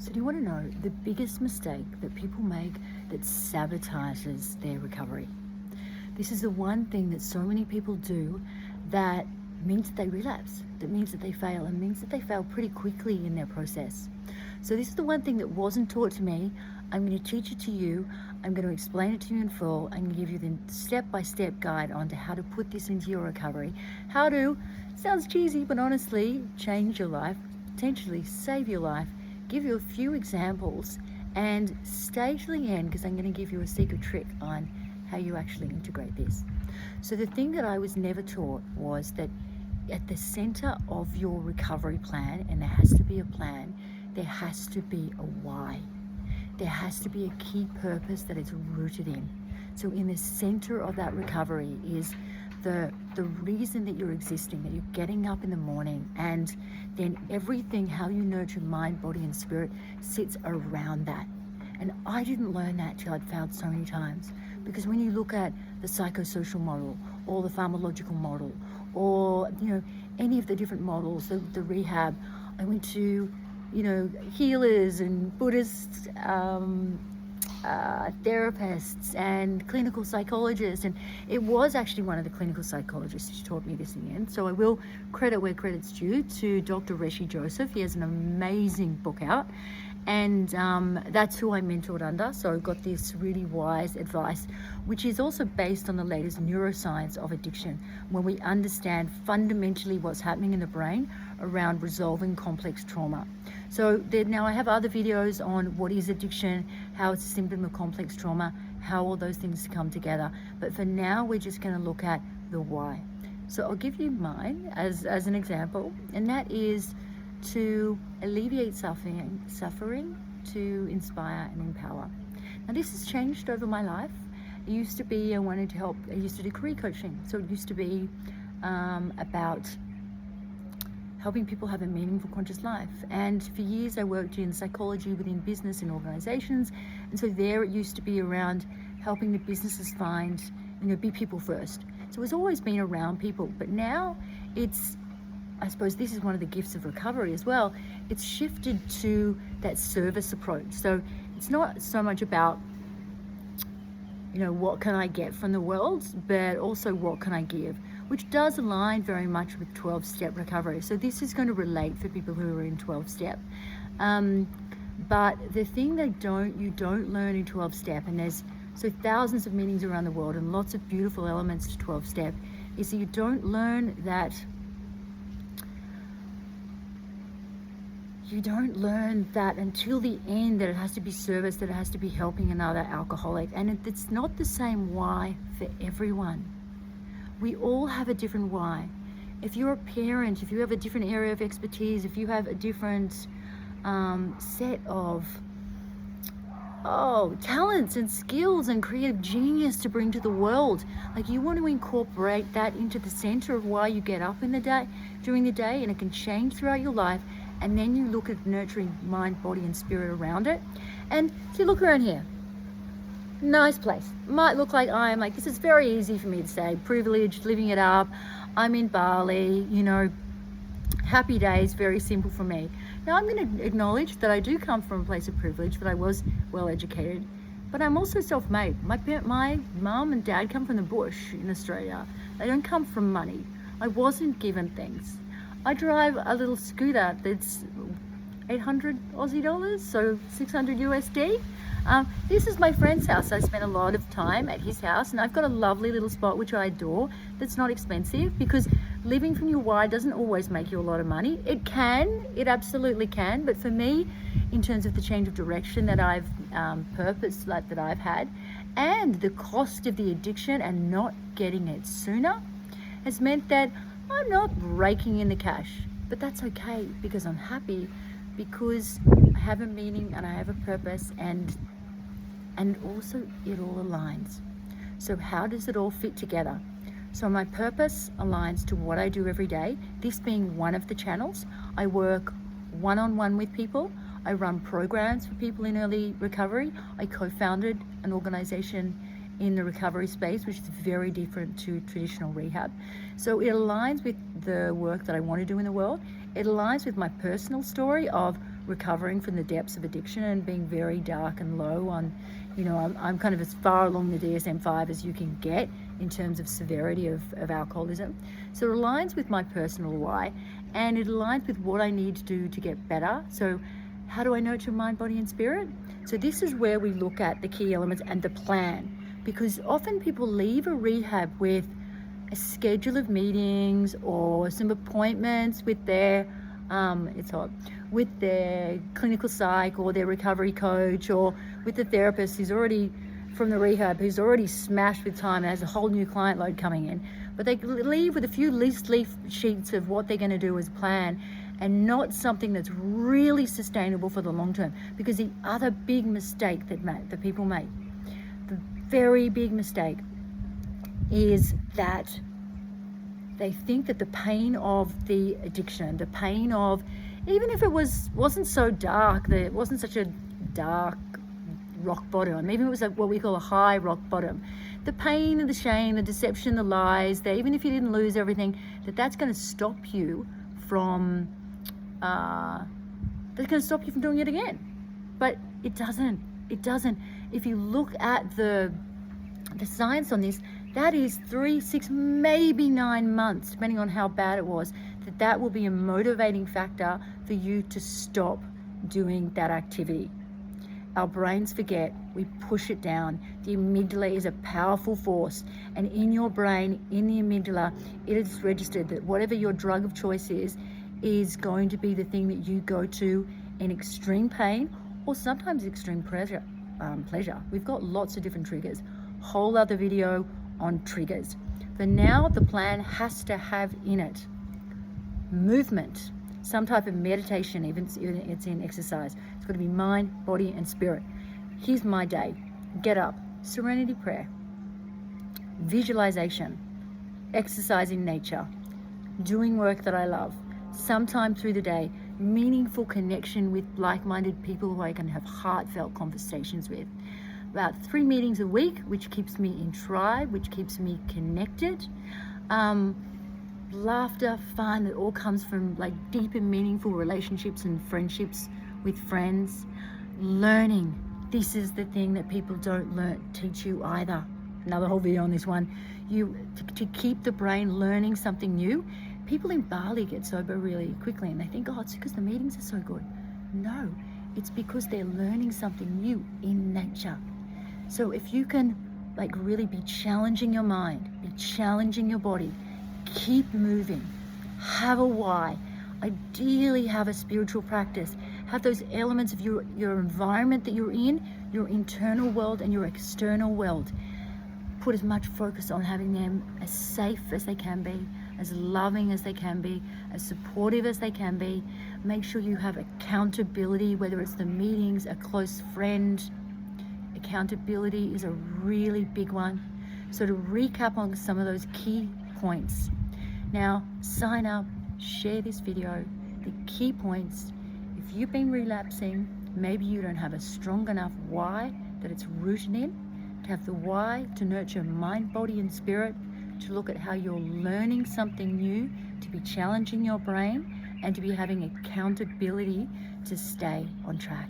So do you want to know the biggest mistake that people make that sabotages their recovery? This is the one thing that so many people do that means that they relapse, that means that they fail, and means that they fail pretty quickly in their process. So this is the one thing that wasn't taught to me. I'm going to teach it to you. I'm going to explain it to you in full. I'm going to give you the step-by-step guide on to how to put this into your recovery. How to, sounds cheesy, but honestly, change your life, potentially save your life, give you a few examples, and stay to the end because I'm going to give you a secret trick on how you actually integrate this. So the thing that I was never taught was that at the center of your recovery plan, and there has to be a plan, there has to be a why. There has to be a key purpose that it's rooted in. So in the center of that recovery is the reason that you're existing, that you're getting up in the morning, and then everything, how you nurture mind, body, and spirit sits around that. And I didn't learn that till I'd failed so many times. Because when you look at the psychosocial model or the pharmacological model or, any of the different models, the rehab, I went to, healers and Buddhist therapists and clinical psychologists, and it was actually one of the clinical psychologists who taught me this in the end. So I will credit where credit's due to Dr. Reshi Joseph. He has an amazing book out, and that's who I mentored under. So I got this really wise advice, which is also based on the latest neuroscience of addiction, when we understand fundamentally what's happening in the brain around resolving complex trauma. So now I have other videos on what is addiction, how it's a symptom of complex trauma, how all those things come together. But for now, we're just going to look at the why. So I'll give you mine as an example, and that is to alleviate suffering, to inspire and empower. Now this has changed over my life. It used to be I used to do career coaching. So it used to be about helping people have a meaningful, conscious life. And for years I worked in psychology within business and organizations. And so there it used to be around helping the businesses find, be people first. So it's always been around people, but now I suppose this is one of the gifts of recovery as well. It's shifted to that service approach. So it's not so much about, what can I get from the world, but also what can I give, which does align very much with 12-step recovery. So this is going to relate for people who are in 12-step. But the thing you don't learn in 12-step, and there's thousands of meetings around the world and lots of beautiful elements to 12-step, is that you don't learn that until the end, that it has to be service, that it has to be helping another alcoholic. And it's not the same why for everyone. We all have a different why. If you're a parent, if you have a different area of expertise, if you have a different set of talents and skills and creative genius to bring to the world, like you want to incorporate that into the center of why you get up during the day, and it can change throughout your life. And then you look at nurturing mind, body, and spirit around it. And if you look around here, nice place. Might look like this is very easy for me to say, privileged, living it up. I'm in Bali, happy days, very simple for me. Now I'm going to acknowledge that I do come from a place of privilege, that I was well educated, but I'm also self-made. My mum and dad come from the bush in Australia. They don't come from money. I wasn't given things. I drive a little scooter that's 800 Aussie dollars, so 600 USD. This is my friend's house. I spent a lot of time at his house, and I've got a lovely little spot which I adore, that's not expensive, because living from your why doesn't always make you a lot of money. It absolutely can, but for me, in terms of the change of direction that I've that I've had, and the cost of the addiction and not getting it sooner, has meant that I'm not raking in the cash. But that's okay, because I'm happy, because I have a meaning and I have a purpose, and also it all aligns. So how does it all fit together? So my purpose aligns to what I do every day, this being one of the channels. I work one-on-one with people. I run programs for people in early recovery. I co-founded an organization in the recovery space, which is very different to traditional rehab. So it aligns with the work that I want to do in the world. It aligns with my personal story of recovering from the depths of addiction and being very dark and low on, I'm kind of as far along the DSM-5 as you can get in terms of severity of alcoholism. So it aligns with my personal why, and it aligns with what I need to do to get better. So how do I nurture mind, body, and spirit? So this is where we look at the key elements and the plan, because often people leave a rehab with a schedule of meetings or some appointments with their with their clinical psych or their recovery coach, or with the therapist who's already from the rehab, who's already smashed with time and has a whole new client load coming in. But they leave with a few leaf sheets of what they're going to do as a plan, and not something that's really sustainable for the long term. Because the other big mistake that people make, the very big mistake, is that they think that the pain of the addiction, the pain of, even if it wasn't so dark, that it wasn't such a dark rock bottom, even if it was like what we call a high rock bottom, the pain and the shame, the deception, the lies, that even if you didn't lose everything, that's going to stop you from doing it again. But it doesn't. If you look at the science on this, that is 3, 6, maybe 9 months, depending on how bad it was, that will be a motivating factor for you to stop doing that activity. Our brains forget, we push it down. The amygdala is a powerful force, and in your brain, in the amygdala, it is registered that whatever your drug of choice is going to be the thing that you go to in extreme pain, or sometimes extreme pleasure. We've got lots of different triggers. Whole other video on triggers. For now, the plan has to have in it movement, some type of meditation, even it's in exercise. It's got to be mind, body, and spirit. Here's my day. Get up, serenity prayer, visualization, exercise in nature, doing work that I love, sometime through the day, meaningful connection with like-minded people who I can have heartfelt conversations with. About 3 meetings a week, which keeps me in tribe, which keeps me connected. Laughter, fun, it all comes from like deep and meaningful relationships and friendships with friends. Learning, this is the thing that people don't teach you either. Another whole video on this one. To keep the brain learning something new. People in Bali get sober really quickly and they think, oh, it's because the meetings are so good. No, it's because they're learning something new in nature. So if you can like really be challenging your mind, be challenging your body, keep moving, have a why, ideally have a spiritual practice, have those elements of your environment that you're in, your internal world and your external world. Put as much focus on having them as safe as they can be, as loving as they can be, as supportive as they can be. Make sure you have accountability, whether it's the meetings, a close friend. Accountability is a really big one. So to recap on some of those key points. Now, sign up, share this video. The key points, if you've been relapsing, maybe you don't have a strong enough why that it's rooted in, to have the why to nurture mind, body, and spirit, to look at how you're learning something new, to be challenging your brain, and to be having accountability to stay on track.